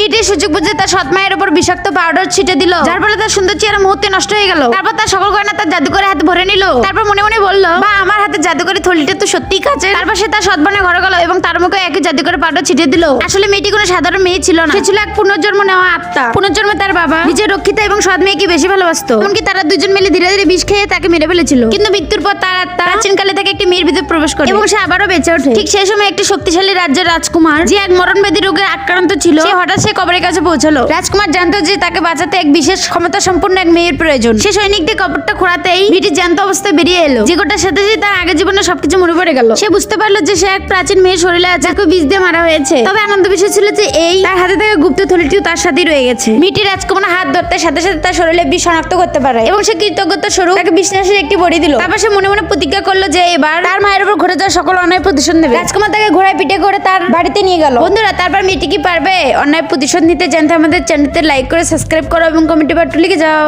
মেয়েটির সুযোগ বুঝে তার সৎ মায়ের উপর বিষাক্ত পাউডার ছিটে দিল, যার ফলে তার সুন্দর চেহারা মুহূর্তে নষ্ট হয়ে গেল। তারপর তার সকল গয়না তার জাদুকরের হাতে ভরে নিল। তারপর মনে মনে বলল, বা আমার হাতে জাদুকরি থলিটা তো সত্যিই কাছে। তারপর সে তার সৎ বোনের ঘরে গেল এবং তার মুখে একই জাদুকরের পাউডার ছিটে দিল। আসলে মেয়েটি কোনো সাধারণ মেয়ে ছিল না, সে ছিল এক পুনর্জন্ম নেওয়া আত্মা। পুনর্জন্মে তার বাবা নিজের রক্ষিতা এবং সৎ মেয়েকে বেশি ভালোবাসতো, এমনকি তারা দুজন মিলে ধীরে ধীরে বিষ খেয়ে তাকে মেরে ফেলেছিল। কিন্তু মৃত্যুর পর তার আত্মা প্রাচীনকালে থেকে একটি মেয়ের ভিতরে প্রবেশ করে এবং সে আবারও বেঁচে ওঠে। ঠিক সেই সময় একটি শক্তিশালী রাজ্যের রাজকুমার, যে এক মরণব্যাধি রোগে আক্রান্ত ছিল, সে হঠাৎ সে কবরের কাছে পৌঁছালো। রাজকুমার জানতো যে তাকে বাঁচাতে এক বিশেষ ক্ষমতা সম্পন্ন এক মেয়ের প্রয়োজন। সে সৈনিকদের কবরটা খোঁড়াতেই মেয়েটি জ্যান্ত অবস্থায় বেরিয়ে এলো, যে গোটার সাথে সাথে তার আগের জীবনে সবকিছু মনে পড়ে গেল। সে বুঝতে পারলো যে সে এক প্রাচীন মেয়ের শরীরে আছে, যাকে বিষ দিয়ে মারা হয়েছে। তবে আনন্দ বিষয় ছিল যে এই তার হাতে থাকা গুপ্ত থলিটিও তার সাথেই রয়ে গেছে। মেয়েটি রাজকুমার হাত ধরতে সাথে সাথে তার শরীরে বিষ শনাক্ত করতে পারে এবং সে কৃতজ্ঞতা স্বরূপ তাকে বিশ্বাসের একটি বড়ি দিল। তারপর সে মনে মনে প্রতিজ্ঞা করলো যে এবার তার মায়ের উপর ঘটে যাওয়া সকল অন্যায় প্রতিশোধ নেবে। রাজকুমার তাকে ঘোড়ায় পিঠে করে তার বাড়িতে নিয়ে গেল। বন্ধুরা, তারপর মেয়েটি কি পারবে অন্যায় প্রতিশোধ নিতে? জানতে আমাদের চ্যানেলতে লাইক করে সাবস্ক্রাইব করো এবং কমেন্টে লিখে যাও।